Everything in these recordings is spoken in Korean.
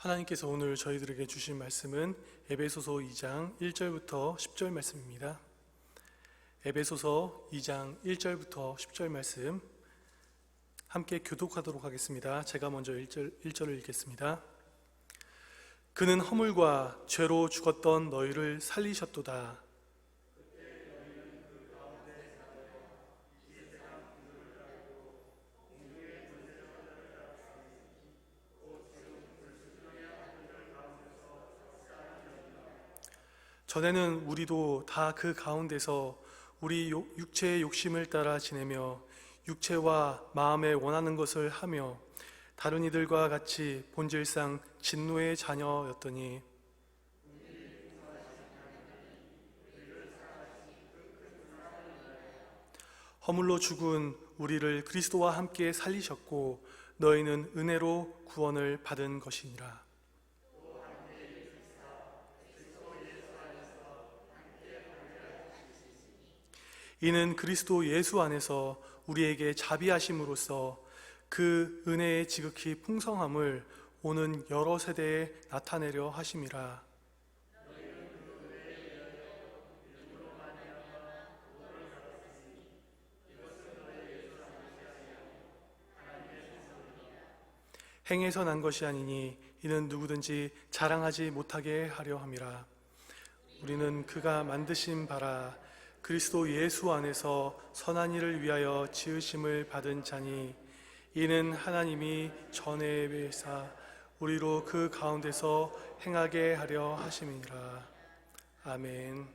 하나님께서 오늘 저희들에게 주신 말씀은 에베소서 2장 1절부터 10절 말씀입니다. 에베소서 2장 1절부터 10절 말씀 함께 교독하도록 하겠습니다. 제가 먼저 1절을 읽겠습니다. 그는 허물과 죄로 죽었던 너희를 살리셨도다. 전에는 우리도 다 그 가운데서 우리 육체의 욕심을 따라 지내며 육체와 마음에 원하는 것을 하며 다른 이들과 같이 본질상 진노의 자녀였더니 허물로 죽은 우리를 그리스도와 함께 살리셨고 너희는 은혜로 구원을 받은 것이니라. 이는 그리스도 예수 안에서 우리에게 자비하심으로써 그 은혜의 지극히 풍성함을 오는 여러 세대에 나타내려 하심이라. 행에서 난 것이 아니니 이는 누구든지 자랑하지 못하게 하려 함이라. 우리는 그가 만드신 바라 그리스도 예수 안에서 선한 일을 위하여 지으심을 받은 자니 이는 하나님이 전에 계사 우리로 그 가운데서 행하게 하려 하심이니라. 아멘.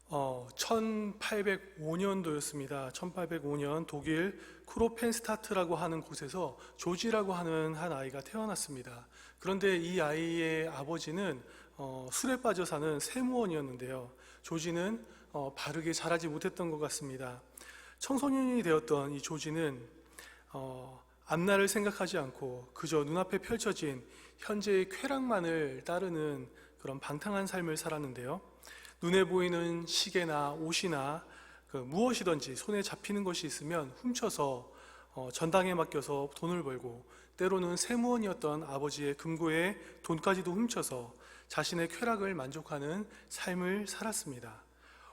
1805년도였습니다. 1805년 독일 크로펜스타트라고 하는 곳에서 조지라고 하는 한 아이가 태어났습니다. 그런데 이 아이의 아버지는 술에 빠져 사는 세무원이었는데요. 조지는 바르게 자라지 못했던 것 같습니다. 청소년이 되었던 이 조지는 앞날을 생각하지 않고 그저 눈앞에 펼쳐진 현재의 쾌락만을 따르는 그런 방탕한 삶을 살았는데요. 눈에 보이는 시계나 옷이나 무엇이든지 손에 잡히는 것이 있으면 훔쳐서 전당에 맡겨서 돈을 벌고 때로는 세무원이었던 아버지의 금고에 돈까지도 훔쳐서 자신의 쾌락을 만족하는 삶을 살았습니다.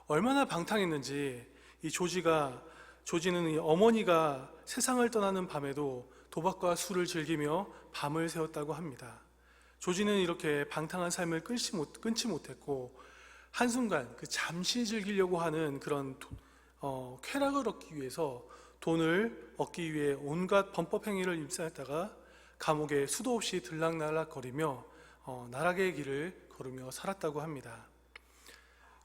얼마나 방탕했는지 이 조지는 이 어머니가 세상을 떠나는 밤에도 도박과 술을 즐기며 밤을 새웠다고 합니다. 조지는 이렇게 방탕한 삶을 끊지 못했고 한순간 그 잠시 즐기려고 하는 그런 쾌락을 얻기 위해서 돈을 얻기 위해 온갖 범법 행위를 입사했다가 감옥에 수도 없이 들락날락거리며 나락의 길을 걸으며 살았다고 합니다.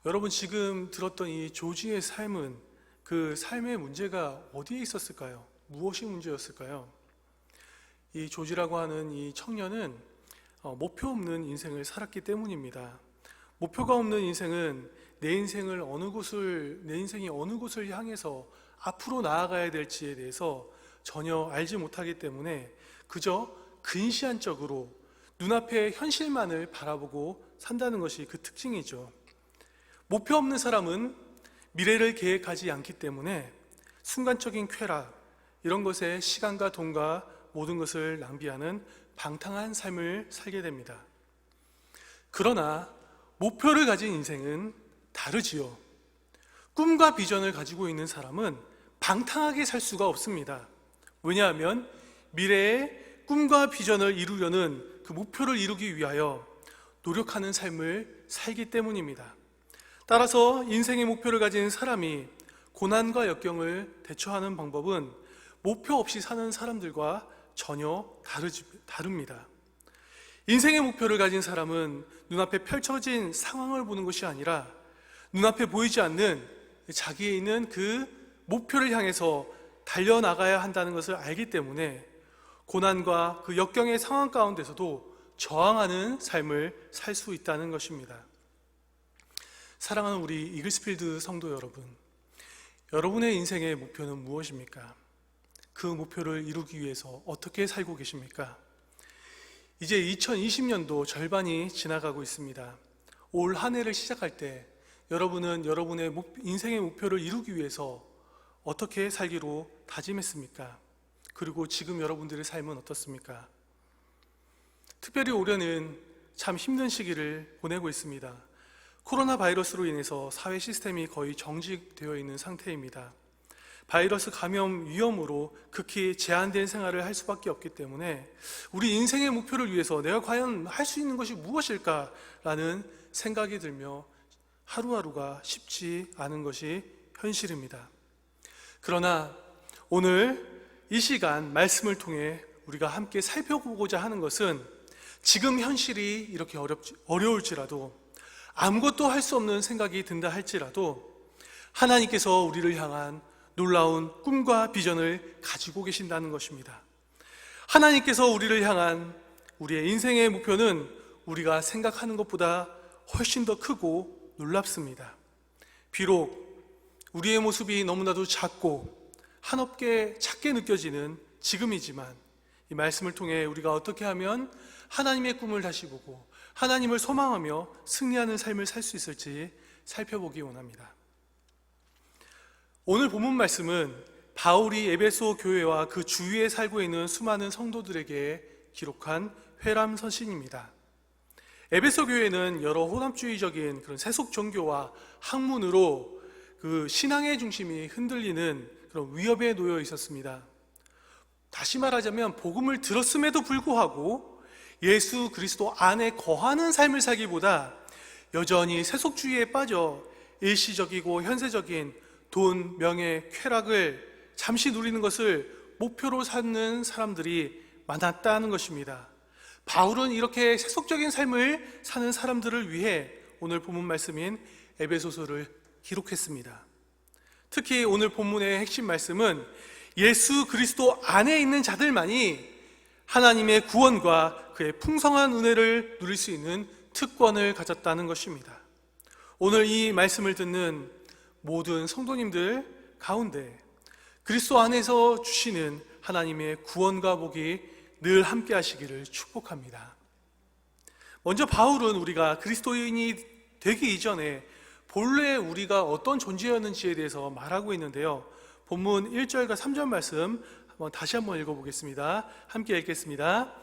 여러분, 지금 들었던 이 조지의 삶은 그 삶의 문제가 어디에 있었을까요? 무엇이 문제였을까요? 이 조지라고 하는 이 청년은 목표 없는 인생을 살았기 때문입니다. 목표가 없는 인생은 내 인생이 어느 곳을 향해서 앞으로 나아가야 될지에 대해서 전혀 알지 못하기 때문에 그저 근시안적으로 눈앞의 현실만을 바라보고 산다는 것이 그 특징이죠. 목표 없는 사람은 미래를 계획하지 않기 때문에 순간적인 쾌락, 이런 것에 시간과 돈과 모든 것을 낭비하는 방탕한 삶을 살게 됩니다. 그러나 목표를 가진 인생은 다르지요. 꿈과 비전을 가지고 있는 사람은 방탕하게 살 수가 없습니다. 왜냐하면 미래의 꿈과 비전을 이루려는 그 목표를 이루기 위하여 노력하는 삶을 살기 때문입니다. 따라서 인생의 목표를 가진 사람이 고난과 역경을 대처하는 방법은 목표 없이 사는 사람들과 전혀 다릅니다. 인생의 목표를 가진 사람은 눈앞에 펼쳐진 상황을 보는 것이 아니라 눈앞에 보이지 않는 자기에 있는 그 목표를 향해서 달려나가야 한다는 것을 알기 때문에 고난과 그 역경의 상황 가운데서도 저항하는 삶을 살 수 있다는 것입니다. 사랑하는 우리 이글스필드 성도 여러분, 여러분의 인생의 목표는 무엇입니까? 그 목표를 이루기 위해서 어떻게 살고 계십니까? 이제 2020년도 절반이 지나가고 있습니다. 올 한 해를 시작할 때 여러분은 여러분의 인생의 목표를 이루기 위해서 어떻게 살기로 다짐했습니까? 그리고 지금 여러분들의 삶은 어떻습니까? 특별히 올해는 참 힘든 시기를 보내고 있습니다. 코로나 바이러스로 인해서 사회 시스템이 거의 정지되어 있는 상태입니다. 바이러스 감염 위험으로 극히 제한된 생활을 할 수밖에 없기 때문에 우리 인생의 목표를 위해서 내가 과연 할 수 있는 것이 무엇일까라는 생각이 들며 하루하루가 쉽지 않은 것이 현실입니다. 그러나 오늘 이 시간 말씀을 통해 우리가 함께 살펴보고자 하는 것은 지금 현실이 이렇게 어려울지라도 아무것도 할 수 없는 생각이 든다 할지라도 하나님께서 우리를 향한 놀라운 꿈과 비전을 가지고 계신다는 것입니다. 하나님께서 우리를 향한 우리의 인생의 목표는 우리가 생각하는 것보다 훨씬 더 크고 놀랍습니다. 비록 우리의 모습이 너무나도 작고 한없게 작게 느껴지는 지금이지만 이 말씀을 통해 우리가 어떻게 하면 하나님의 꿈을 다시 보고 하나님을 소망하며 승리하는 삶을 살 수 있을지 살펴보기 원합니다. 오늘 본문 말씀은 바울이 에베소 교회와 그 주위에 살고 있는 수많은 성도들에게 기록한 회람 서신입니다. 에베소 교회는 여러 혼합주의적인 그런 세속 종교와 학문으로 그 신앙의 중심이 흔들리는 그런 위협에 놓여 있었습니다. 다시 말하자면 복음을 들었음에도 불구하고 예수 그리스도 안에 거하는 삶을 살기보다 여전히 세속주의에 빠져 일시적이고 현세적인 돈, 명예, 쾌락을 잠시 누리는 것을 목표로 삼는 사람들이 많았다는 것입니다. 바울은 이렇게 세속적인 삶을 사는 사람들을 위해 오늘 본문 말씀인 에베소서를 기록했습니다. 특히 오늘 본문의 핵심 말씀은 예수 그리스도 안에 있는 자들만이 하나님의 구원과 그의 풍성한 은혜를 누릴 수 있는 특권을 가졌다는 것입니다. 오늘 이 말씀을 듣는 모든 성도님들 가운데 그리스도 안에서 주시는 하나님의 구원과 복이 늘 함께 하시기를 축복합니다. 먼저 바울은 우리가 그리스도인이 되기 이전에 본래 우리가 어떤 존재였는지에 대해서 말하고 있는데요. 본문 1절과 3절 말씀 다시 한번 읽어보겠습니다. 함께 읽겠습니다.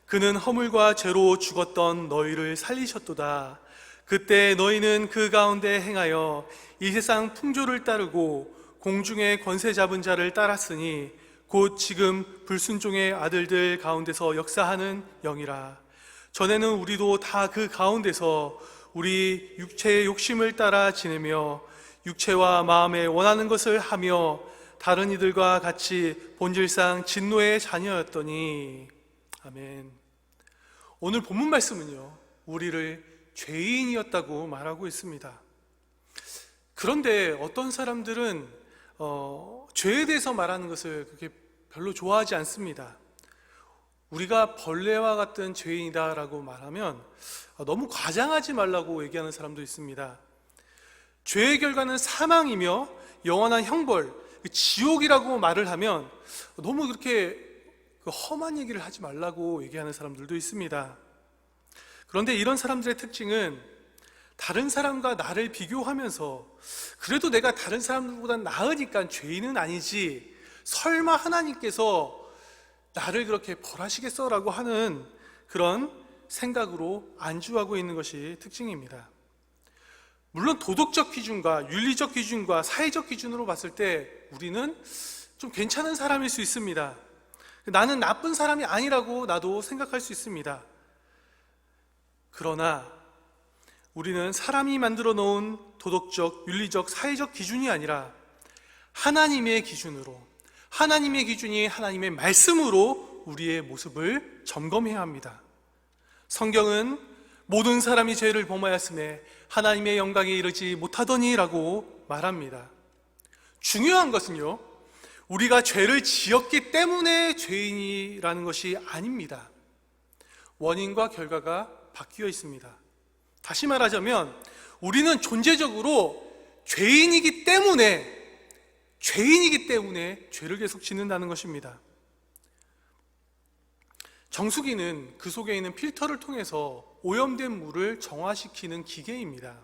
그는 허물과 죄로 죽었던 너희를 살리셨도다. 그때 너희는 그 가운데 행하여 이 세상 풍조를 따르고 공중의 권세 잡은 자를 따랐으니 곧 지금 불순종의 아들들 가운데서 역사하는 영이라. 전에는 우리도 다 그 가운데서 우리 육체의 욕심을 따라 지내며 육체와 마음에 원하는 것을 하며 다른 이들과 같이 본질상 진노의 자녀였더니. 아멘. 오늘 본문 말씀은요, 우리를 죄인이었다고 말하고 있습니다. 그런데 어떤 사람들은 죄에 대해서 말하는 것을 그렇게 별로 좋아하지 않습니다. 우리가 벌레와 같은 죄인이다라고 말하면 너무 과장하지 말라고 얘기하는 사람도 있습니다. 죄의 결과는 사망이며 영원한 형벌, 지옥이라고 말을 하면 너무 그렇게 험한 얘기를 하지 말라고 얘기하는 사람들도 있습니다. 그런데 이런 사람들의 특징은 다른 사람과 나를 비교하면서 그래도 내가 다른 사람들보다 나으니까 죄인은 아니지, 설마 하나님께서 나를 그렇게 벌하시겠어? 라고 하는 그런 생각으로 안주하고 있는 것이 특징입니다. 물론 도덕적 기준과 윤리적 기준과 사회적 기준으로 봤을 때 우리는 좀 괜찮은 사람일 수 있습니다. 나는 나쁜 사람이 아니라고 나도 생각할 수 있습니다. 그러나 우리는 사람이 만들어 놓은 도덕적, 윤리적, 사회적 기준이 아니라 하나님의 기준으로, 하나님의 기준이 하나님의 말씀으로 우리의 모습을 점검해야 합니다. 성경은 모든 사람이 죄를 범하였음에 하나님의 영광에 이르지 못하더니라고 말합니다. 중요한 것은요, 우리가 죄를 지었기 때문에 죄인이라는 것이 아닙니다. 원인과 결과가 바뀌어 있습니다. 다시 말하자면 우리는 존재적으로 죄인이기 때문에 죄를 계속 짓는다는 것입니다. 정수기는 그 속에 있는 필터를 통해서 오염된 물을 정화시키는 기계입니다.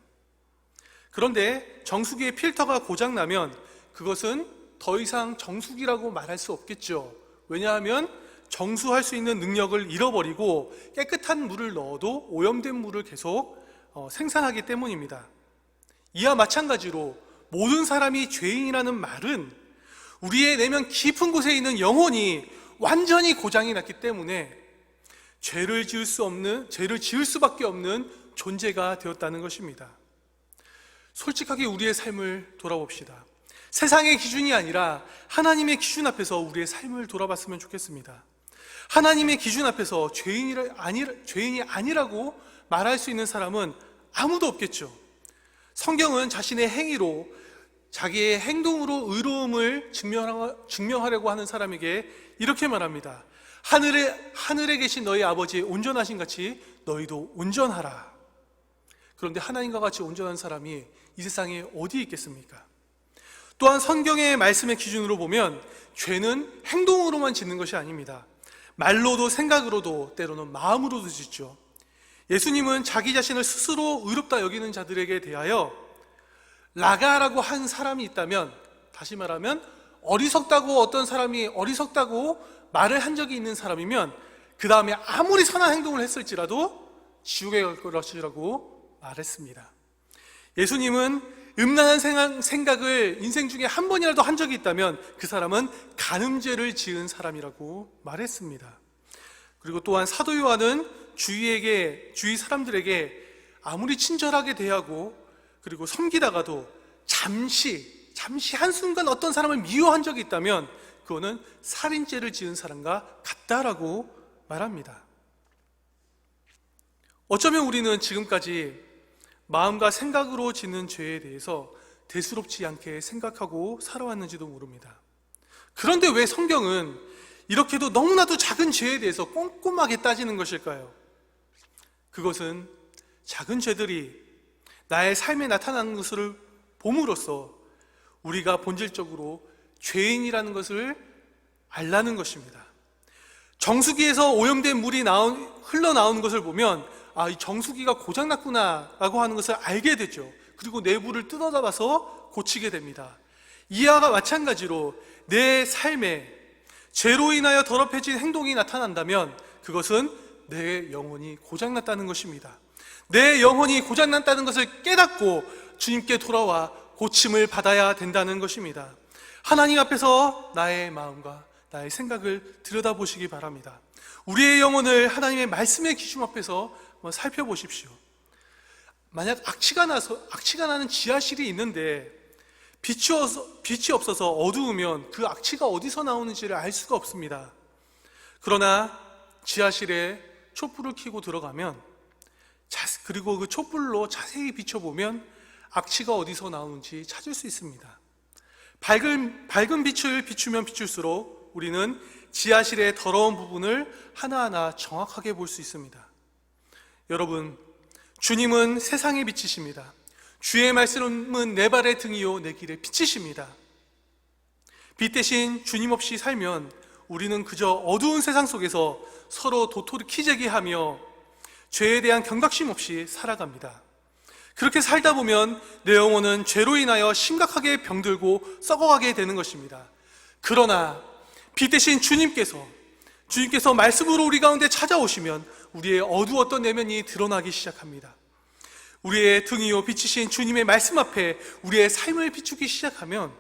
그런데 정수기의 필터가 고장나면 그것은 더 이상 정수기라고 말할 수 없겠죠. 왜냐하면 정수할 수 있는 능력을 잃어버리고 깨끗한 물을 넣어도 오염된 물을 계속 생산하기 때문입니다. 이와 마찬가지로 모든 사람이 죄인이라는 말은 우리의 내면 깊은 곳에 있는 영혼이 완전히 고장이 났기 때문에 죄를 지을 수밖에 없는 존재가 되었다는 것입니다. 솔직하게 우리의 삶을 돌아봅시다. 세상의 기준이 아니라 하나님의 기준 앞에서 우리의 삶을 돌아봤으면 좋겠습니다. 하나님의 기준 앞에서 죄인이 아니라고 말할 수 있는 사람은 아무도 없겠죠. 성경은 자신의 행위로, 자기의 행동으로 의로움을 증명하려고 하는 사람에게 이렇게 말합니다. 하늘에 계신 너희 아버지의 온전하신 같이 너희도 온전하라. 그런데 하나님과 같이 온전한 사람이 이 세상에 어디 있겠습니까? 또한 성경의 말씀의 기준으로 보면 죄는 행동으로만 짓는 것이 아닙니다. 말로도 생각으로도 때로는 마음으로도 짓죠. 예수님은 자기 자신을 스스로 의롭다 여기는 자들에게 대하여 라가라고 한 사람이 있다면, 다시 말하면 어떤 사람이 어리석다고 말을 한 적이 있는 사람이면 그 다음에 아무리 선한 행동을 했을지라도 지옥에 갈 것이라고 말했습니다. 예수님은 음란한 생각을 인생 중에 한 번이라도 한 적이 있다면 그 사람은 간음죄를 지은 사람이라고 말했습니다. 그리고 또한 사도 요한은 주위 사람들에게 아무리 친절하게 대하고 그리고 섬기다가도 잠시 한순간 어떤 사람을 미워한 적이 있다면 그거는 살인죄를 지은 사람과 같다라고 말합니다. 어쩌면 우리는 지금까지 마음과 생각으로 짓는 죄에 대해서 대수롭지 않게 생각하고 살아왔는지도 모릅니다. 그런데 왜 성경은 이렇게도 너무나도 작은 죄에 대해서 꼼꼼하게 따지는 것일까요? 그것은 작은 죄들이 나의 삶에 나타나는 것을 봄으로써 우리가 본질적으로 죄인이라는 것을 알라는 것입니다. 정수기에서 오염된 물이 흘러나오는 것을 보면 이 정수기가 고장났구나 라고 하는 것을 알게 되죠. 그리고 내부를 뜯어잡아서 고치게 됩니다. 이와 마찬가지로 내 삶에 죄로 인하여 더럽혀진 행동이 나타난다면 그것은 내 영혼이 고장났다는 것입니다. 내 영혼이 고장났다는 것을 깨닫고 주님께 돌아와 고침을 받아야 된다는 것입니다. 하나님 앞에서 나의 마음과 나의 생각을 들여다보시기 바랍니다. 우리의 영혼을 하나님의 말씀의 기준 앞에서 한번 살펴보십시오. 만약 악취가 나는 지하실이 있는데 빛이 없어서 어두우면 그 악취가 어디서 나오는지를 알 수가 없습니다. 그러나 지하실에 촛불을 켜고 들어가면 그리고 그 촛불로 자세히 비춰보면 악취가 어디서 나오는지 찾을 수 있습니다. 밝은 빛을 비추면 비출수록 우리는 지하실의 더러운 부분을 하나하나 정확하게 볼 수 있습니다. 여러분, 주님은 세상의 빛이십니다. 주의 말씀은 내 발의 등이요 내 길의 빛이십니다. 빛 대신 주님 없이 살면 우리는 그저 어두운 세상 속에서 서로 도토리 키재기하며 죄에 대한 경각심 없이 살아갑니다. 그렇게 살다 보면 내 영혼은 죄로 인하여 심각하게 병들고 썩어가게 되는 것입니다. 그러나 빛 대신 주님께서 말씀으로 우리 가운데 찾아오시면 우리의 어두웠던 내면이 드러나기 시작합니다. 우리의 등이요 빛이신 주님의 말씀 앞에 우리의 삶을 비추기 시작하면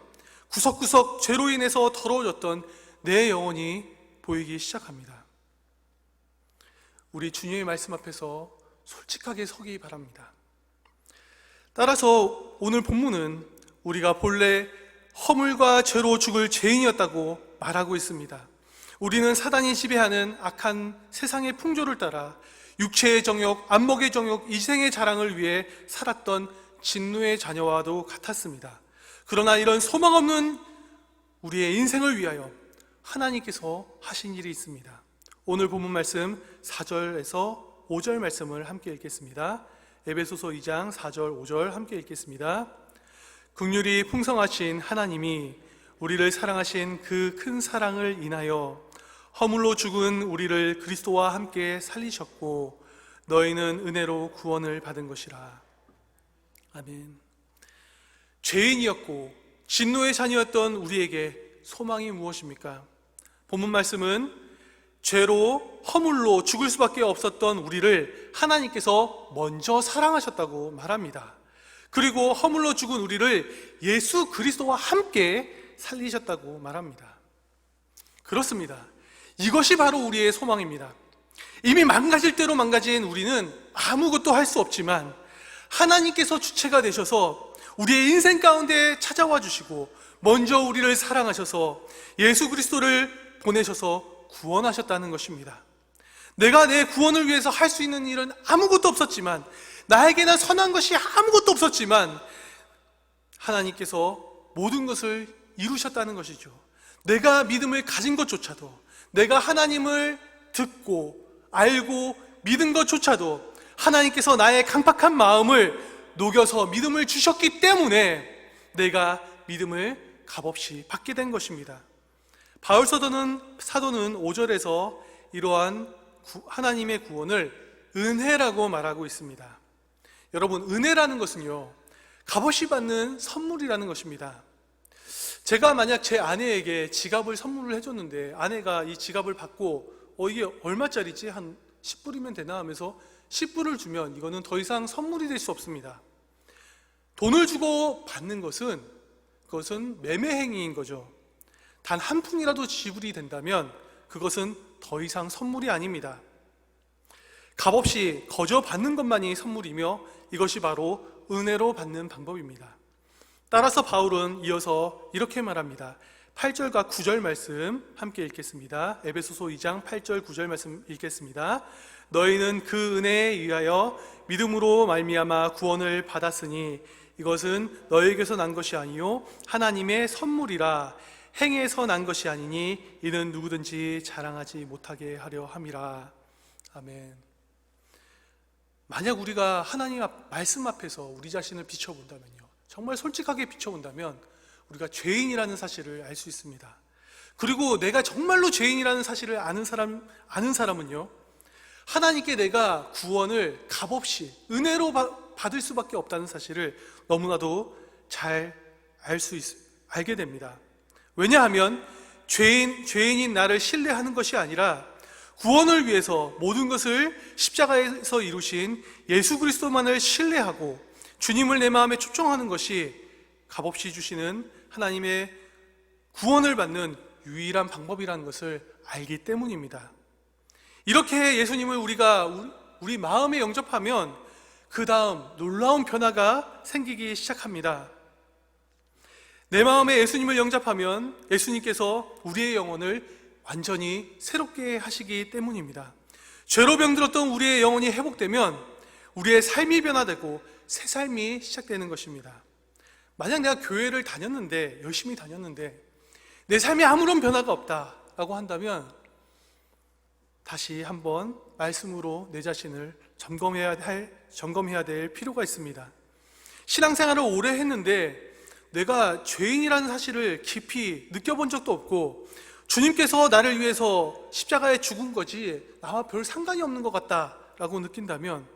구석구석 죄로 인해서 더러워졌던 내 영혼이 보이기 시작합니다. 우리 주님의 말씀 앞에서 솔직하게 서기 바랍니다. 따라서 오늘 본문은 우리가 본래 허물과 죄로 죽을 죄인이었다고 말하고 있습니다. 우리는 사단이 지배하는 악한 세상의 풍조를 따라 육체의 정욕, 안목의 정욕, 이생의 자랑을 위해 살았던 진노의 자녀와도 같았습니다. 그러나 이런 소망 없는 우리의 인생을 위하여 하나님께서 하신 일이 있습니다. 오늘 본문 말씀 4절에서 5절 말씀을 함께 읽겠습니다. 에베소서 2장 4절 5절 함께 읽겠습니다. 긍휼이 풍성하신 하나님이 우리를 사랑하신 그 큰 사랑을 인하여 허물로 죽은 우리를 그리스도와 함께 살리셨고 너희는 은혜로 구원을 받은 것이라. 아멘. 죄인이었고 진노의 자녀였던 우리에게 소망이 무엇입니까? 본문 말씀은 죄로 허물로 죽을 수밖에 없었던 우리를 하나님께서 먼저 사랑하셨다고 말합니다. 그리고 허물로 죽은 우리를 예수 그리스도와 함께 살리셨다고 말합니다. 그렇습니다. 이것이 바로 우리의 소망입니다. 이미 망가질 대로 망가진 우리는 아무것도 할 수 없지만 하나님께서 주체가 되셔서 우리의 인생 가운데 찾아와 주시고 먼저 우리를 사랑하셔서 예수 그리스도를 보내셔서 구원하셨다는 것입니다. 내가 내 구원을 위해서 할 수 있는 일은 아무것도 없었지만, 나에게는 선한 것이 아무것도 없었지만 하나님께서 모든 것을 이루셨다는 것이죠. 내가 믿음을 가진 것조차도, 내가 하나님을 듣고 알고 믿은 것조차도 하나님께서 나의 강팍한 마음을 녹여서 믿음을 주셨기 때문에 내가 믿음을 값없이 받게 된 것입니다. 바울 사도는 5절에서 이러한 하나님의 구원을 은혜라고 말하고 있습니다. 여러분, 은혜라는 것은요, 값없이 받는 선물이라는 것입니다. 제가 만약 제 아내에게 지갑을 선물을 해줬는데 아내가 이 지갑을 받고 이게 얼마짜리지? 한 10불이면 되나 하면서 10불을 주면 이거는 더 이상 선물이 될 수 없습니다. 돈을 주고 받는 그것은 매매 행위인 거죠. 단 한 푼이라도 지불이 된다면 그것은 더 이상 선물이 아닙니다. 값없이 거저 받는 것만이 선물이며 이것이 바로 은혜로 받는 방법입니다. 따라서 바울은 이어서 이렇게 말합니다. 8절과 9절 말씀 함께 읽겠습니다. 에베소서 2장 8절 9절 말씀 읽겠습니다. 너희는 그 은혜에 의하여 믿음으로 말미암아 구원을 받았으니 이것은 너희에게서 난 것이 아니요 하나님의 선물이라. 행해서 난 것이 아니니 이는 누구든지 자랑하지 못하게 하려 함이라. 아멘. 만약 우리가 하나님 말씀 앞에서 우리 자신을 비춰본다면요, 정말 솔직하게 비춰본다면 우리가 죄인이라는 사실을 알 수 있습니다. 그리고 내가 정말로 죄인이라는 사실을 아는 사람은요, 하나님께 내가 구원을 값없이 은혜로 받을 수밖에 없다는 사실을 너무나도 잘 알게 됩니다. 왜냐하면 죄인인 나를 신뢰하는 것이 아니라 구원을 위해서 모든 것을 십자가에서 이루신 예수 그리스도만을 신뢰하고 주님을 내 마음에 초청하는 것이 값없이 주시는 하나님의 구원을 받는 유일한 방법이라는 것을 알기 때문입니다. 이렇게 예수님을 우리 마음에 영접하면 그 다음 놀라운 변화가 생기기 시작합니다. 내 마음에 예수님을 영접하면 예수님께서 우리의 영혼을 완전히 새롭게 하시기 때문입니다. 죄로 병들었던 우리의 영혼이 회복되면 우리의 삶이 변화되고 새 삶이 시작되는 것입니다. 만약 내가 교회를 열심히 다녔는데 내 삶에 아무런 변화가 없다라고 한다면 다시 한번 말씀으로 내 자신을 점검해야 될 필요가 있습니다. 신앙생활을 오래 했는데 내가 죄인이라는 사실을 깊이 느껴본 적도 없고 주님께서 나를 위해서 십자가에 죽은 거지 나와 별 상관이 없는 것 같다라고 느낀다면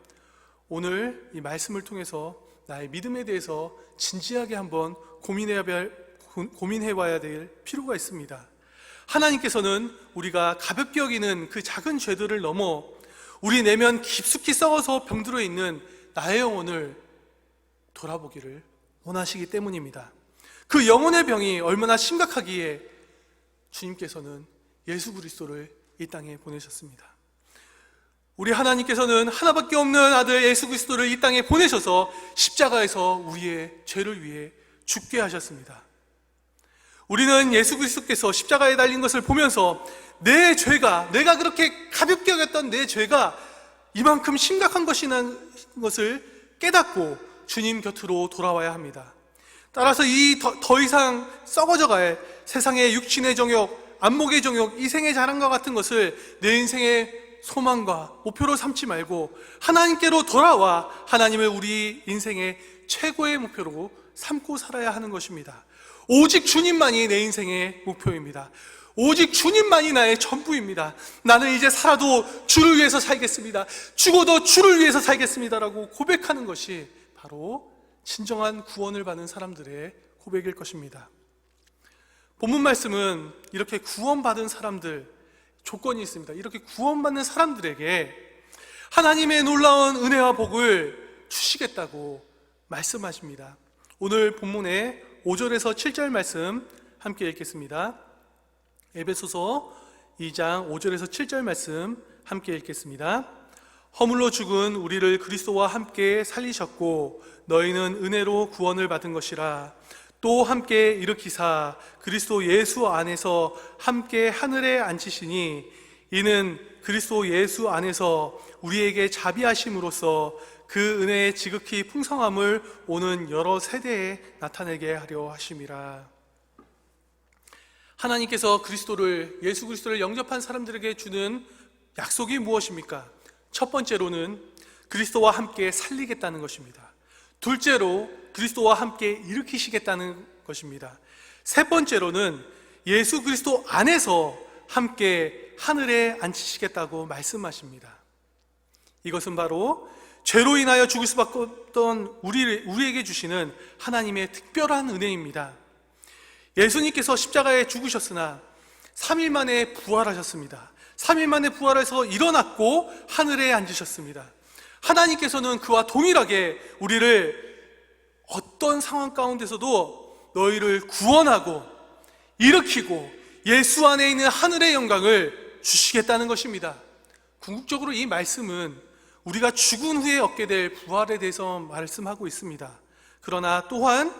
오늘 이 말씀을 통해서 나의 믿음에 대해서 진지하게 한번 고민해봐야 될 필요가 있습니다. 하나님께서는 우리가 가볍게 여기는 그 작은 죄들을 넘어 우리 내면 깊숙이 썩어서 병들어 있는 나의 영혼을 돌아보기를 원하시기 때문입니다. 그 영혼의 병이 얼마나 심각하기에 주님께서는 예수 그리스도를 이 땅에 보내셨습니다. 우리 하나님께서는 하나밖에 없는 아들 예수 그리스도를 이 땅에 보내셔서 십자가에서 우리의 죄를 위해 죽게 하셨습니다. 우리는 예수 그리스도께서 십자가에 달린 것을 보면서 내 죄가, 내가 그렇게 가볍게 여겼던 내 죄가 이만큼 심각한 것이라는 것을 깨닫고 주님 곁으로 돌아와야 합니다. 따라서 더 이상 썩어져갈 세상의 육신의 정욕, 안목의 정욕, 이생의 자랑과 같은 것을 내 인생의 소망과 목표로 삼지 말고 하나님께로 돌아와 하나님을 우리 인생의 최고의 목표로 삼고 살아야 하는 것입니다. 오직 주님만이 내 인생의 목표입니다. 오직 주님만이 나의 전부입니다. 나는 이제 살아도 주를 위해서 살겠습니다. 죽어도 주를 위해서 살겠습니다라고 고백하는 것이 바로 진정한 구원을 받는 사람들의 고백일 것입니다. 본문 말씀은 이렇게 구원받은 사람들, 조건이 있습니다. 이렇게 구원받는 사람들에게 하나님의 놀라운 은혜와 복을 주시겠다고 말씀하십니다. 오늘 본문의 5절에서 7절 말씀 함께 읽겠습니다. 에베소서 2장 5절에서 7절 말씀 함께 읽겠습니다. 허물로 죽은 우리를 그리스도와 함께 살리셨고 너희는 은혜로 구원을 받은 것이라. 또 함께 일으키사 그리스도 예수 안에서 함께 하늘에 앉히시니 이는 그리스도 예수 안에서 우리에게 자비하심으로써 그 은혜의 지극히 풍성함을 오는 여러 세대에 나타내게 하려 하심이라. 하나님께서 예수 그리스도를 영접한 사람들에게 주는 약속이 무엇입니까? 첫 번째로는 그리스도와 함께 살리겠다는 것입니다. 둘째로 그리스도와 함께 일으키시겠다는 것입니다. 세 번째로는 예수 그리스도 안에서 함께 하늘에 앉히시겠다고 말씀하십니다. 이것은 바로 죄로 인하여 죽을 수밖에 없던 우리에게 주시는 하나님의 특별한 은혜입니다. 예수님께서 십자가에 죽으셨으나 3일 만에 부활하셨습니다. 3일 만에 부활해서 일어났고 하늘에 앉으셨습니다. 하나님께서는 그와 동일하게 우리를 어떤 상황 가운데서도 너희를 구원하고 일으키고 예수 안에 있는 하늘의 영광을 주시겠다는 것입니다. 궁극적으로 이 말씀은 우리가 죽은 후에 얻게 될 부활에 대해서 말씀하고 있습니다. 그러나 또한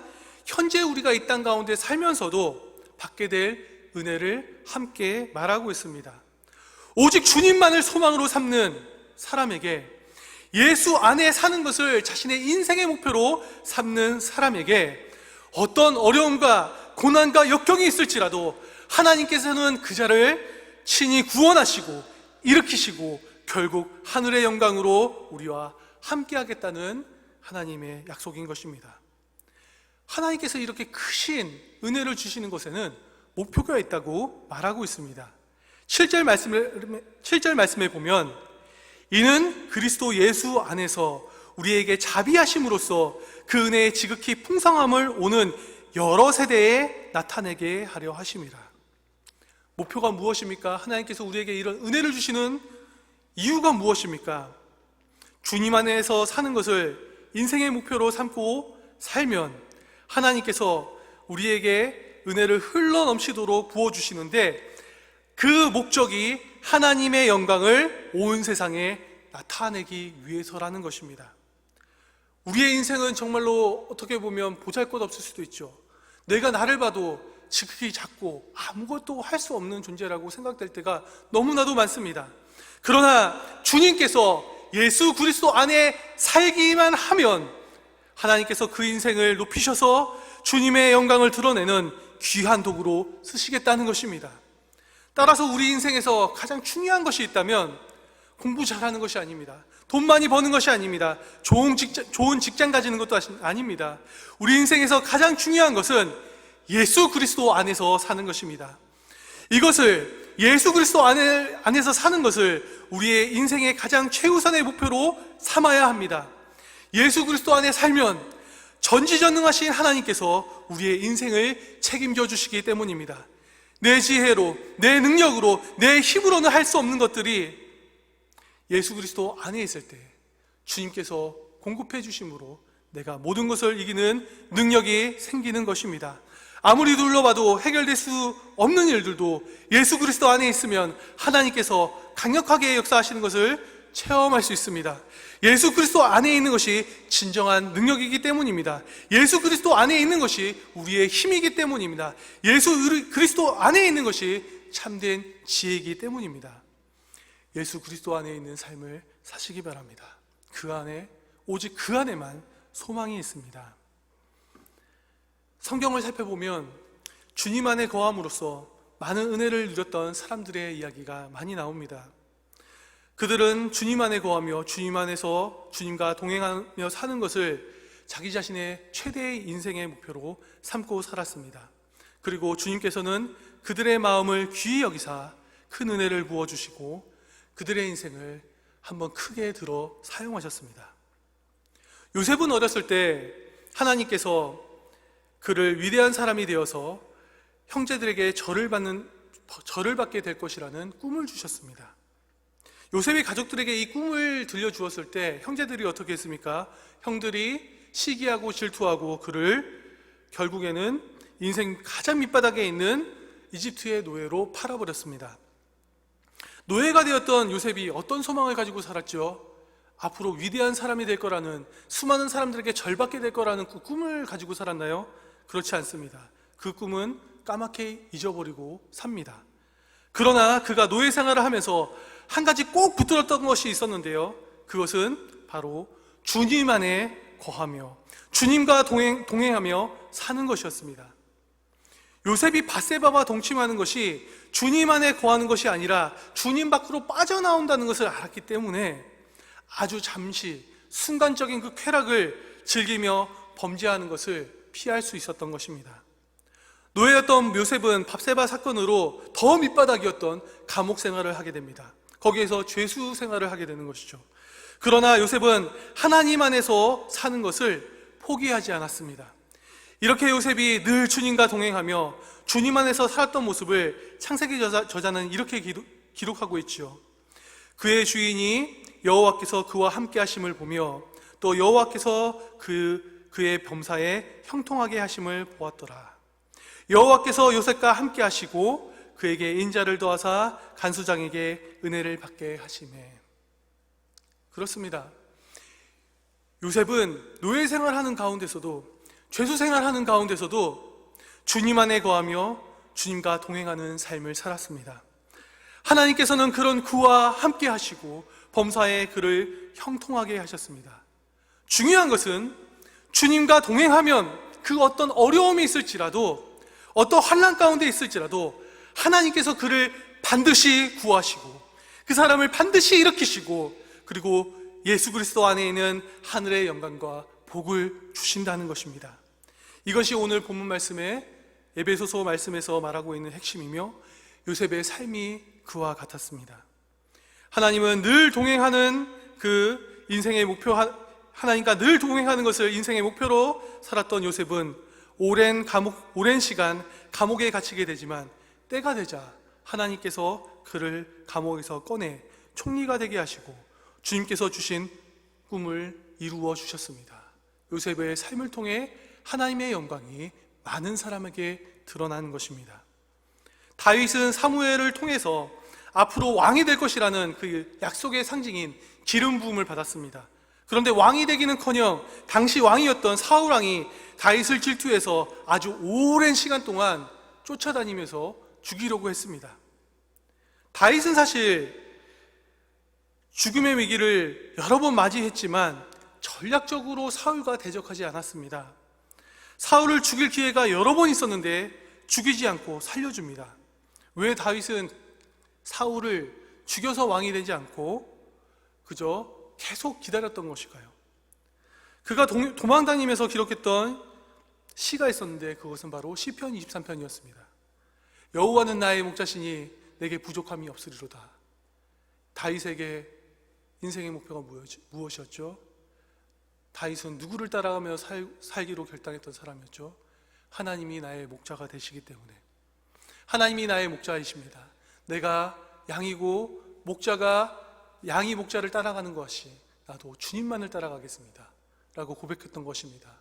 현재 우리가 이 땅 가운데 살면서도 받게 될 은혜를 함께 말하고 있습니다. 오직 주님만을 소망으로 삼는 사람에게, 예수 안에 사는 것을 자신의 인생의 목표로 삼는 사람에게 어떤 어려움과 고난과 역경이 있을지라도 하나님께서는 그 자를 친히 구원하시고 일으키시고 결국 하늘의 영광으로 우리와 함께 하겠다는 하나님의 약속인 것입니다. 하나님께서 이렇게 크신 은혜를 주시는 것에는 목표가 있다고 말하고 있습니다. 7절 말씀에 보면 이는 그리스도 예수 안에서 우리에게 자비하심으로써 그 은혜의 지극히 풍성함을 오는 여러 세대에 나타내게 하려 하심이라. 목표가 무엇입니까? 하나님께서 우리에게 이런 은혜를 주시는 이유가 무엇입니까? 주님 안에서 사는 것을 인생의 목표로 삼고 살면 하나님께서 우리에게 은혜를 흘러넘치도록 부어주시는데 그 목적이 하나님의 영광을 온 세상에 나타내기 위해서라는 것입니다. 우리의 인생은 정말로 어떻게 보면 보잘것없을 수도 있죠. 내가 나를 봐도 지극히 작고 아무것도 할 수 없는 존재라고 생각될 때가 너무나도 많습니다. 그러나 주님께서 예수 그리스도 안에 살기만 하면 하나님께서 그 인생을 높이셔서 주님의 영광을 드러내는 귀한 도구로 쓰시겠다는 것입니다. 따라서 우리 인생에서 가장 중요한 것이 있다면 공부 잘하는 것이 아닙니다. 돈 많이 버는 것이 아닙니다. 좋은 직장 가지는 것도 아닙니다. 우리 인생에서 가장 중요한 것은 예수 그리스도 안에서 사는 것입니다. 이것을 예수 그리스도 안에서 사는 것을 우리의 인생의 가장 최우선의 목표로 삼아야 합니다. 예수 그리스도 안에 살면 전지전능하신 하나님께서 우리의 인생을 책임져 주시기 때문입니다. 내 지혜로, 내 능력으로, 내 힘으로는 할 수 없는 것들이 예수 그리스도 안에 있을 때 주님께서 공급해 주심으로 내가 모든 것을 이기는 능력이 생기는 것입니다. 아무리 둘러봐도 해결될 수 없는 일들도 예수 그리스도 안에 있으면 하나님께서 강력하게 역사하시는 것을 체험할 수 있습니다. 예수 그리스도 안에 있는 것이 진정한 능력이기 때문입니다. 예수 그리스도 안에 있는 것이 우리의 힘이기 때문입니다. 예수 그리스도 안에 있는 것이 참된 지혜이기 때문입니다. 예수 그리스도 안에 있는 삶을 사시기 바랍니다. 그 안에, 오직 그 안에만 소망이 있습니다. 성경을 살펴보면 주님 안에 거함으로써 많은 은혜를 누렸던 사람들의 이야기가 많이 나옵니다. 그들은 주님 안에 거하며 주님 안에서 주님과 동행하며 사는 것을 자기 자신의 최대의 인생의 목표로 삼고 살았습니다. 그리고 주님께서는 그들의 마음을 귀히 여기사 큰 은혜를 부어주시고 그들의 인생을 한번 크게 들어 사용하셨습니다. 요셉은 어렸을 때 하나님께서 그를 위대한 사람이 되어서 형제들에게 절을 받게 될 것이라는 꿈을 주셨습니다. 요셉이 가족들에게 이 꿈을 들려주었을 때 형제들이 어떻게 했습니까? 형들이 시기하고 질투하고 그를 결국에는 인생 가장 밑바닥에 있는 이집트의 노예로 팔아버렸습니다. 노예가 되었던 요셉이 어떤 소망을 가지고 살았죠? 앞으로 위대한 사람이 될 거라는, 수많은 사람들에게 절받게 될 거라는 그 꿈을 가지고 살았나요? 그렇지 않습니다. 그 꿈은 까맣게 잊어버리고 삽니다. 그러나 그가 노예 생활을 하면서 한 가지 꼭 붙들었던 것이 있었는데요, 그것은 바로 주님 안에 거하며 주님과 동행하며 사는 것이었습니다. 요셉이 밧세바와 동침하는 것이 주님 안에 거하는 것이 아니라 주님 밖으로 빠져나온다는 것을 알았기 때문에 아주 잠시 순간적인 그 쾌락을 즐기며 범죄하는 것을 피할 수 있었던 것입니다. 노예였던 요셉은 밧세바 사건으로 더 밑바닥이었던 감옥 생활을 하게 됩니다. 거기에서 죄수 생활을 하게 되는 것이죠. 그러나 요셉은 하나님 안에서 사는 것을 포기하지 않았습니다. 이렇게 요셉이 늘 주님과 동행하며 주님 안에서 살았던 모습을 창세기 저자는 이렇게 기록하고 있지요. 그의 주인이 여호와께서 그와 함께 하심을 보며 또 여호와께서 그의 범사에 형통하게 하심을 보았더라. 여호와께서 요셉과 함께 하시고 그에게 인자를 더하사 간수장에게 은혜를 받게 하시매. 그렇습니다. 요셉은 노예 생활하는 가운데서도, 죄수 생활하는 가운데서도 주님 안에 거하며 주님과 동행하는 삶을 살았습니다. 하나님께서는 그런 그와 함께 하시고 범사에 그를 형통하게 하셨습니다. 중요한 것은 주님과 동행하면 그 어떤 어려움이 있을지라도, 어떤 환난 가운데 있을지라도 하나님께서 그를 반드시 구하시고 그 사람을 반드시 일으키시고 그리고 예수 그리스도 안에 있는 하늘의 영광과 복을 주신다는 것입니다. 이것이 오늘 본문 말씀에, 에베소서 말씀에서 말하고 있는 핵심이며 요셉의 삶이 그와 같았습니다. 하나님은 늘 동행하는 그 인생의 목표, 하나님과 늘 동행하는 것을 인생의 목표로 살았던 요셉은 오랜 시간 감옥에 갇히게 되지만 때가 되자 하나님께서 그를 감옥에서 꺼내 총리가 되게 하시고 주님께서 주신 꿈을 이루어 주셨습니다. 요셉의 삶을 통해 하나님의 영광이 많은 사람에게 드러나는 것입니다. 다윗은 사무엘을 통해서 앞으로 왕이 될 것이라는 그 약속의 상징인 기름 부음을 받았습니다. 그런데 왕이 되기는커녕 당시 왕이었던 사울 왕이 다윗을 질투해서 아주 오랜 시간 동안 쫓아다니면서 죽이려고 했습니다. 다윗은 사실 죽음의 위기를 여러 번 맞이했지만 전략적으로 사울과 대적하지 않았습니다. 사울을 죽일 기회가 여러 번 있었는데 죽이지 않고 살려줍니다. 왜 다윗은 사울을 죽여서 왕이 되지 않고 그저 계속 기다렸던 것일까요? 그가 도망다니면서 기록했던 시가 있었는데 그것은 바로 시편 23편이었습니다. 여호와는 나의 목자시니 내게 부족함이 없으리로다. 다윗에게 인생의 목표가 무엇이었죠? 다윗은 누구를 따라가며 살기로 결단했던 사람이었죠? 하나님이 나의 목자가 되시기 때문에. 하나님이 나의 목자이십니다. 내가 양이고 양이 목자를 따라가는 것이 나도 주님만을 따라가겠습니다 라고 고백했던 것입니다.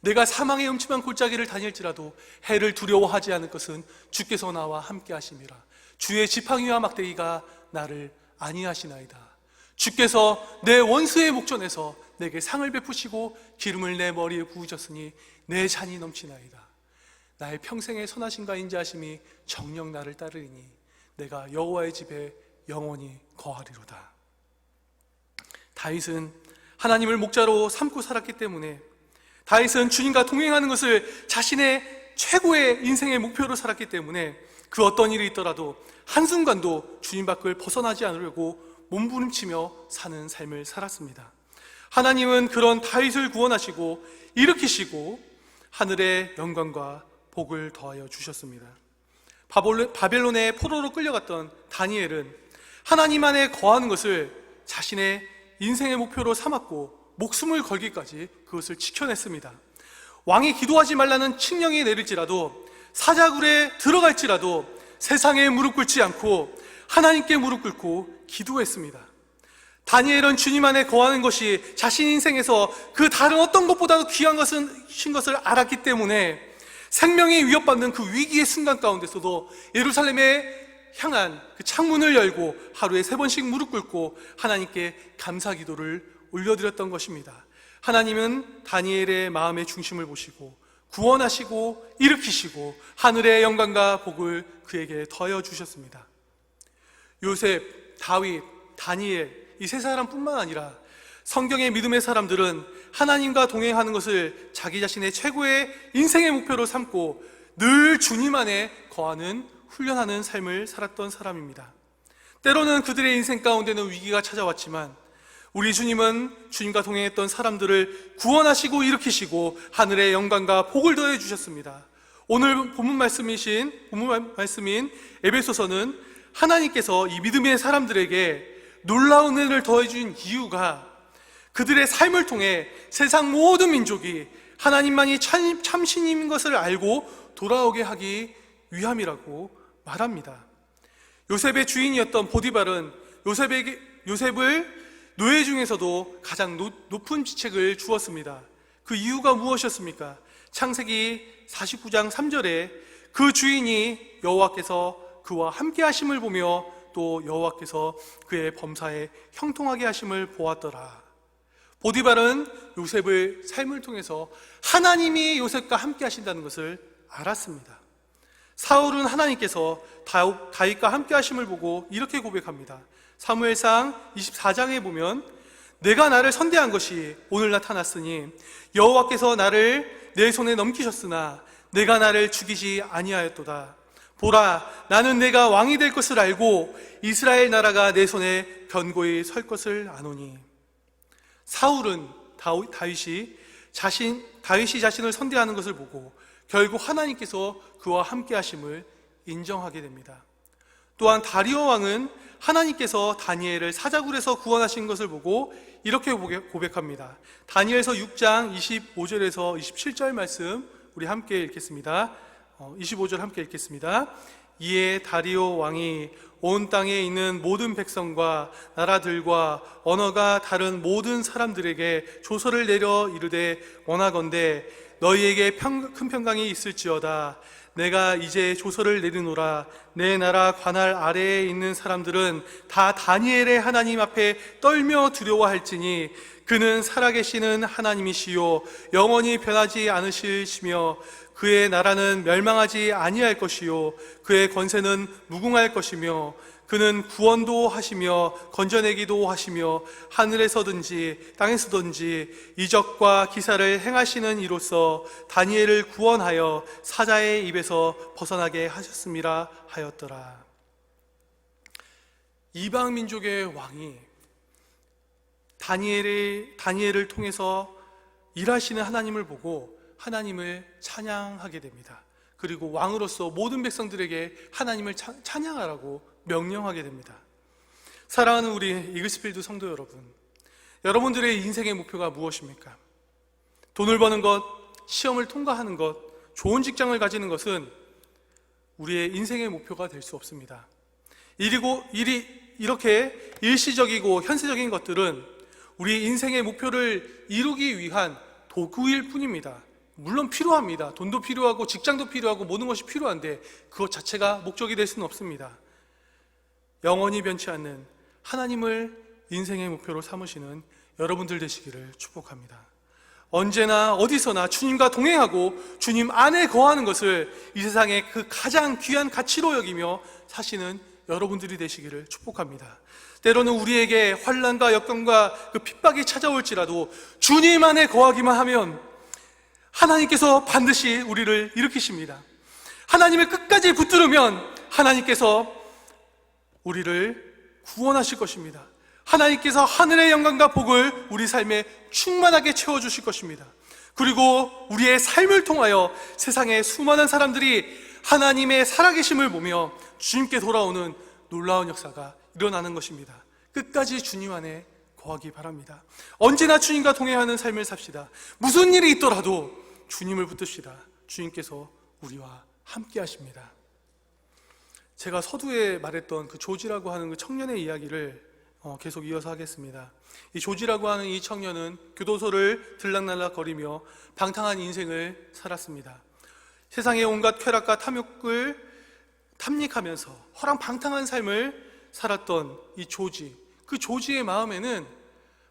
내가 사망의 음침한 골짜기를 다닐지라도 해를 두려워하지 않을 것은 주께서 나와 함께 하심이라. 주의 지팡이와 막대기가 나를 안위하시나이다. 주께서 내 원수의 목전에서 내게 상을 베푸시고 기름을 내 머리에 부으셨으니 내 잔이 넘치나이다. 나의 평생의 선하심과 인자하심이 정녕 나를 따르리니 내가 여호와의 집에 영원히 거하리로다. 다윗은 하나님을 목자로 삼고 살았기 때문에, 다윗은 주님과 동행하는 것을 자신의 최고의 인생의 목표로 살았기 때문에 그 어떤 일이 있더라도 한순간도 주님 밖을 벗어나지 않으려고 몸부림치며 사는 삶을 살았습니다. 하나님은 그런 다윗을 구원하시고 일으키시고 하늘의 영광과 복을 더하여 주셨습니다. 바벨론의 포로로 끌려갔던 다니엘은 하나님 안에 거하는 것을 자신의 인생의 목표로 삼았고 목숨을 걸기까지 그것을 지켜냈습니다. 왕이 기도하지 말라는 칙령이 내릴지라도 사자굴에 들어갈지라도 세상에 무릎 꿇지 않고 하나님께 무릎 꿇고 기도했습니다. 다니엘은 주님 안에 거하는 것이 자신 인생에서 그 다른 어떤 것보다도 귀한 것을 알았기 때문에 생명이 위협받는 그 위기의 순간 가운데서도 예루살렘에 향한 그 창문을 열고 하루에 3번씩 무릎 꿇고 하나님께 감사 기도를 올려드렸던 것입니다. 하나님은 다니엘의 마음의 중심을 보시고 구원하시고 일으키시고 하늘의 영광과 복을 그에게 더하여 주셨습니다. 요셉, 다윗, 다니엘 이 세 사람뿐만 아니라 성경의 믿음의 사람들은 하나님과 동행하는 것을 자기 자신의 최고의 인생의 목표로 삼고 늘 주님 안에 거하는 훈련하는 삶을 살았던 사람입니다. 때로는 그들의 인생 가운데는 위기가 찾아왔지만 우리 주님은 주님과 동행했던 사람들을 구원하시고 일으키시고 하늘의 영광과 복을 더해 주셨습니다. 오늘 본문 말씀인 에베소서는 하나님께서 이 믿음의 사람들에게 놀라운 은혜를 더해 주신 이유가 그들의 삶을 통해 세상 모든 민족이 하나님만이 참신인 것을 알고 돌아오게 하기 위함이라고 말합니다. 요셉의 주인이었던 보디발은 요셉을 노예 중에서도 가장 높은 직책을 주었습니다. 그 이유가 무엇이었습니까? 창세기 49장 3절에 그 주인이 여호와께서 그와 함께 하심을 보며 또 여호와께서 그의 범사에 형통하게 하심을 보았더라. 보디발은 요셉의 삶을 통해서 하나님이 요셉과 함께 하신다는 것을 알았습니다. 사울은 하나님께서 다윗과 함께 하심을 보고 이렇게 고백합니다. 사무엘상 24장에 보면 내가 나를 선대한 것이 오늘 나타났으니 여호와께서 나를 내 손에 넘기셨으나 내가 나를 죽이지 아니하였도다. 보라, 나는 내가 왕이 될 것을 알고 이스라엘 나라가 내 손에 견고히 설 것을 아노니. 사울은 다윗이 자신을 선대하는 것을 보고 결국 하나님께서 그와 함께 하심을 인정하게 됩니다. 또한 다리오 왕은 하나님께서 다니엘을 사자굴에서 구원하신 것을 보고 이렇게 고백합니다. 다니엘서 6장 25절에서 27절 말씀 우리 함께 읽겠습니다. 25절 함께 읽겠습니다. 이에 다리오 왕이 온 땅에 있는 모든 백성과 나라들과 언어가 다른 모든 사람들에게 조서를 내려 이르되 원하건대 너희에게 큰 평강이 있을지어다. 내가 이제 조서를 내리노라. 내 나라 관할 아래에 있는 사람들은 다 다니엘의 하나님 앞에 떨며 두려워할지니 그는 살아계시는 하나님이시요 영원히 변하지 않으시며 그의 나라는 멸망하지 아니할 것이요 그의 권세는 무궁할 것이며 그는 구원도 하시며 건져내기도 하시며 하늘에서든지 땅에서든지 이적과 기사를 행하시는 이로써 다니엘을 구원하여 사자의 입에서 벗어나게 하셨음이라 하였더라. 이방 민족의 왕이 다니엘을 통해서 일하시는 하나님을 보고 하나님을 찬양하게 됩니다. 그리고 왕으로서 모든 백성들에게 하나님을 찬양하라고 명령하게 됩니다. 사랑하는 우리 이글스필드 성도 여러분, 여러분들의 인생의 목표가 무엇입니까? 돈을 버는 것, 시험을 통과하는 것, 좋은 직장을 가지는 것은 우리의 인생의 목표가 될 수 없습니다. 이렇게 일시적이고 현세적인 것들은 우리 인생의 목표를 이루기 위한 도구일 뿐입니다. 물론 필요합니다. 돈도 필요하고 직장도 필요하고 모든 것이 필요한데 그것 자체가 목적이 될 수는 없습니다. 영원히 변치 않는 하나님을 인생의 목표로 삼으시는 여러분들 되시기를 축복합니다. 언제나 어디서나 주님과 동행하고 주님 안에 거하는 것을 이 세상의 그 가장 귀한 가치로 여기며 사시는 여러분들이 되시기를 축복합니다. 때로는 우리에게 환난과 역경과 그 핍박이 찾아올지라도 주님 안에 거하기만 하면 하나님께서 반드시 우리를 일으키십니다. 하나님을 끝까지 붙들으면 하나님께서 우리를 구원하실 것입니다. 하나님께서 하늘의 영광과 복을 우리 삶에 충만하게 채워주실 것입니다. 그리고 우리의 삶을 통하여 세상의 수많은 사람들이 하나님의 살아계심을 보며 주님께 돌아오는 놀라운 역사가 일어나는 것입니다. 끝까지 주님 안에 거하기 바랍니다. 언제나 주님과 동행하는 삶을 삽시다. 무슨 일이 있더라도 주님을 붙듭시다. 주님께서 우리와 함께 하십니다. 제가 서두에 말했던 그 조지라고 하는 그 청년의 이야기를 계속 이어서 하겠습니다. 이 조지라고 하는 이 청년은 교도소를 들락날락거리며 방탕한 인생을 살았습니다. 세상의 온갖 쾌락과 탐욕을 탐닉하면서 허랑방탕한 삶을 살았던 이 조지, 그 조지의 마음에는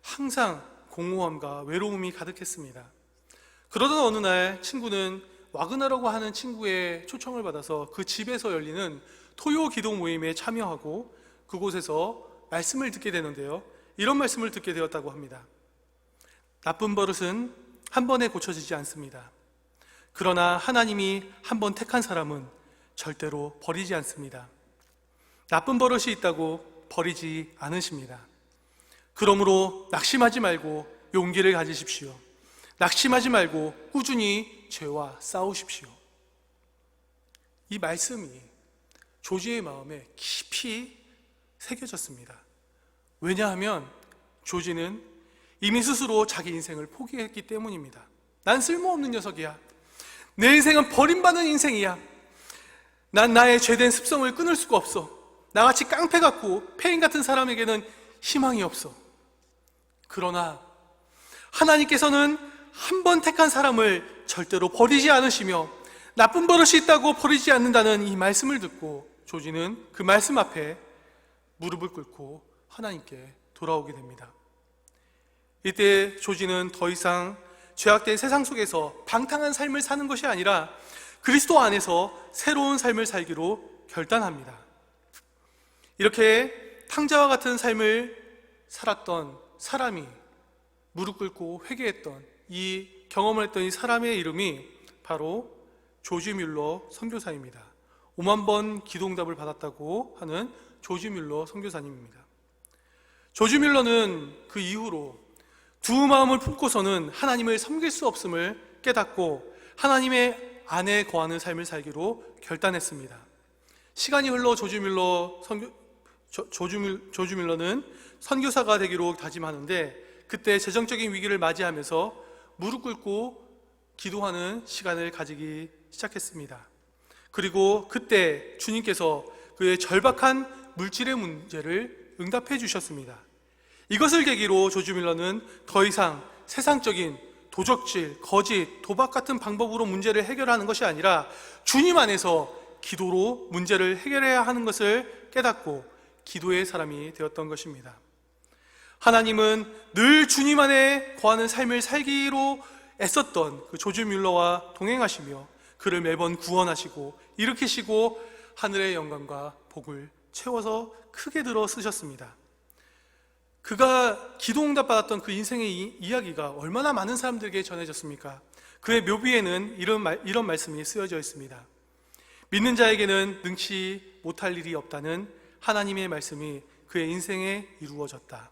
항상 공허함과 외로움이 가득했습니다. 그러던 어느 날 친구는 와그너라고 하는 친구의 초청을 받아서 그 집에서 열리는 토요 기도 모임에 참여하고 그곳에서 말씀을 듣게 되는데요, 이런 말씀을 듣게 되었다고 합니다. 나쁜 버릇은 한 번에 고쳐지지 않습니다. 그러나 하나님이 한 번 택한 사람은 절대로 버리지 않습니다. 나쁜 버릇이 있다고 버리지 않으십니다. 그러므로 낙심하지 말고 용기를 가지십시오. 낙심하지 말고 꾸준히 죄와 싸우십시오. 이 말씀이 조지의 마음에 깊이 새겨졌습니다. 왜냐하면 조지는 이미 스스로 자기 인생을 포기했기 때문입니다. 난 쓸모없는 녀석이야. 내 인생은 버림받은 인생이야. 난 나의 죄된 습성을 끊을 수가 없어. 나같이 깡패 같고 폐인 같은 사람에게는 희망이 없어. 그러나 하나님께서는 한 번 택한 사람을 절대로 버리지 않으시며 나쁜 버릇이 있다고 버리지 않는다는 이 말씀을 듣고 조지는 그 말씀 앞에 무릎을 꿇고 하나님께 돌아오게 됩니다. 이때 조지는 더 이상 죄악된 세상 속에서 방탕한 삶을 사는 것이 아니라 그리스도 안에서 새로운 삶을 살기로 결단합니다. 이렇게 탕자와 같은 삶을 살았던 사람이 무릎 꿇고 회개했던 이 경험을 했던 이 사람의 이름이 바로 조지 뮬러 선교사입니다. 5만 번 기도응답을 받았다고 하는 조지 뮬러 선교사님입니다. 조지 뮬러는 그 이후로 두 마음을 품고서는 하나님을 섬길 수 없음을 깨닫고 하나님의 안에 거하는 삶을 살기로 결단했습니다. 시간이 흘러 조지 뮬러는 선교사가 되기로 다짐하는데 그때 재정적인 위기를 맞이하면서 무릎 꿇고 기도하는 시간을 가지기 시작했습니다. 그리고 그때 주님께서 그의 절박한 물질의 문제를 응답해 주셨습니다. 이것을 계기로 조지 뮬러는 더 이상 세상적인 도적질, 거짓, 도박 같은 방법으로 문제를 해결하는 것이 아니라 주님 안에서 기도로 문제를 해결해야 하는 것을 깨닫고 기도의 사람이 되었던 것입니다. 하나님은 늘 주님 안에 거하는 삶을 살기로 애썼던 그 조지 뮬러와 동행하시며 그를 매번 구원하시고 일으키시고 하늘의 영광과 복을 채워서 크게 들어 쓰셨습니다. 그가 기도응답 받았던 그 인생의 이야기가 얼마나 많은 사람들에게 전해졌습니까? 그의 묘비에는 이런 말씀이 쓰여져 있습니다. 믿는 자에게는 능치 못할 일이 없다는 하나님의 말씀이 그의 인생에 이루어졌다.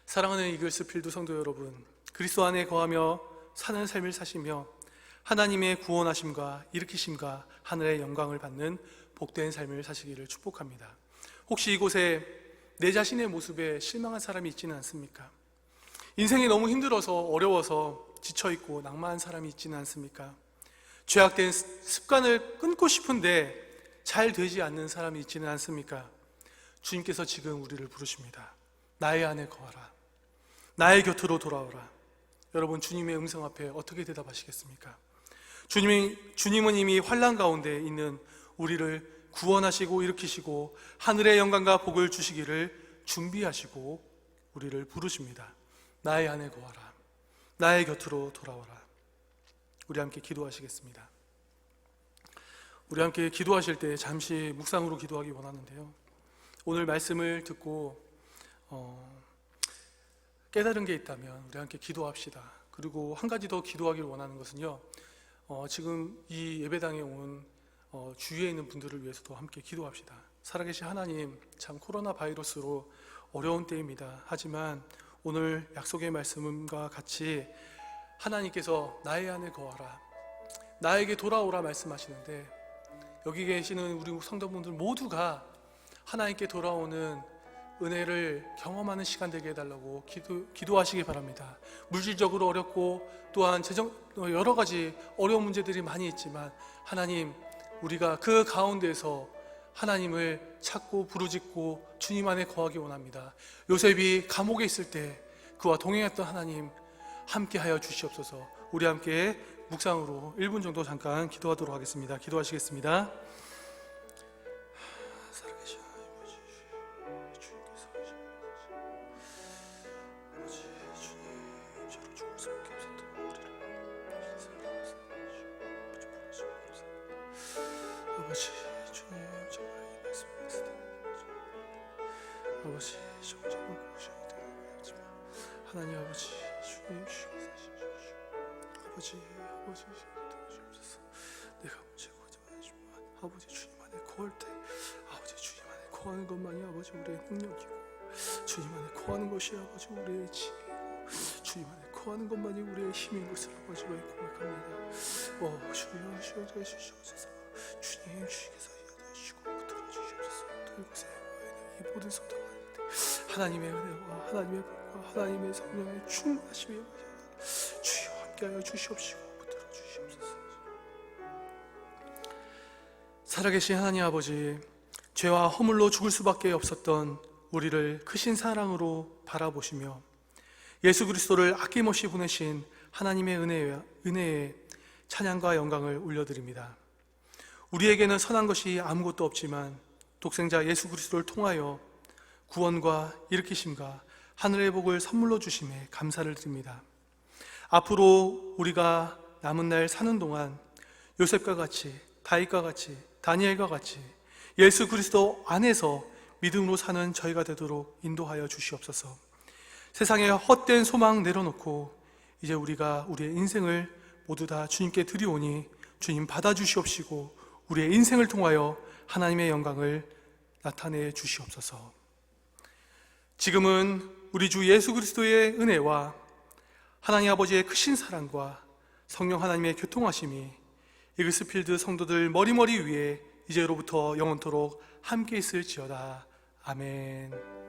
사랑하는 이글스필드 성도 여러분, 그리스도 안에 거하며 사는 삶을 사시며 하나님의 구원하심과 일으키심과 하늘의 영광을 받는 복된 삶을 사시기를 축복합니다. 혹시 이곳에 내 자신의 모습에 실망한 사람이 있지는 않습니까? 인생이 너무 힘들어서 어려워서 지쳐있고 낭만한 사람이 있지는 않습니까? 죄악된 습관을 끊고 싶은데 잘 되지 않는 사람이 있지는 않습니까? 주님께서 지금 우리를 부르십니다. 나의 안에 거하라. 나의 곁으로 돌아오라. 여러분, 주님의 음성 앞에 어떻게 대답하시겠습니까? 주님은 이미 환난 가운데 있는 우리를 구원하시고 일으키시고 하늘의 영광과 복을 주시기를 준비하시고 우리를 부르십니다. 나의 안에 거하라. 나의 곁으로 돌아와라. 우리 함께 기도하시겠습니다. 우리 함께 기도하실 때 잠시 묵상으로 기도하기 원하는데요, 오늘 말씀을 듣고 깨달은 게 있다면 우리 함께 기도합시다. 그리고 한 가지 더 기도하기를 원하는 것은요, 지금 이 예배당에 온 주위에 있는 분들을 위해서도 함께 기도합시다. 살아계신 하나님, 참 코로나 바이러스로 어려운 때입니다. 하지만 오늘 약속의 말씀과 같이 하나님께서 나의 안에 거하라, 나에게 돌아오라 말씀하시는데, 여기 계시는 우리 성도분들 모두가 하나님께 돌아오는 은혜를 경험하는 시간 되게 해달라고 기도하시기 바랍니다. 물질적으로 어렵고 또한 여러 가지 어려운 문제들이 많이 있지만 하나님, 우리가 그 가운데서 하나님을 찾고 부르짖고 주님 안에 거하기 원합니다. 요셉이 감옥에 있을 때 그와 동행했던 하나님 함께하여 주시옵소서. 우리 함께 묵상으로 1분 정도 잠깐 기도하도록 하겠습니다. 기도하시겠습니다. 살아계신 아버지, 주님께서 주님, 저를 죽을 수밖에 없었던 우리를 아버지, 주님, 정말 이 말씀 아버지, 정정을 구하셔야 되지만 하나님 아버지, 주님 주시옵소서. 아버지 주옵소서. 내가 문제고 하지만 아버지 주님 안에 거할 때 아버지 주님 안에 거하는 것만이 아버지 우리의 능력이고 주님 안에 거하는 것이 아버지 우리의 힘이고 주님 안에 거하는 것만이 우리의 힘인 것을 아버지 고백합니다. 주여 주여 주시옵소서. 주님 주께서 이어주시고 붙들어 주시옵소서. 또 이곳에 이 모든 성도가 있는데 하나님의 은혜와 하나님의 복과 하나님의 성령의 충만하심이 주여 함께하여 주시옵시고 붙들어 주시옵소서. 살아계신 하나님 아버지, 죄와 허물로 죽을 수밖에 없었던 우리를 크신 사랑으로 바라보시며 예수 그리스도를 아낌없이 보내신 하나님의 은혜에 찬양과 영광을 올려드립니다. 우리에게는 선한 것이 아무것도 없지만 독생자 예수 그리스도를 통하여 구원과 일으키심과 하늘의 복을 선물로 주심에 감사를 드립니다. 앞으로 우리가 남은 날 사는 동안 요셉과 같이, 다윗과 같이, 다니엘과 같이 예수 그리스도 안에서 믿음으로 사는 저희가 되도록 인도하여 주시옵소서. 세상에 헛된 소망 내려놓고 이제 우리가 우리의 인생을 모두 다 주님께 드리오니 주님 받아주시옵시고 우리의 인생을 통하여 하나님의 영광을 나타내 주시옵소서. 지금은 우리 주 예수 그리스도의 은혜와 하나님 아버지의 크신 사랑과 성령 하나님의 교통하심이 이글스필드 성도들 머리머리 위에 이제로부터 영원토록 함께 있을지어다. 아멘.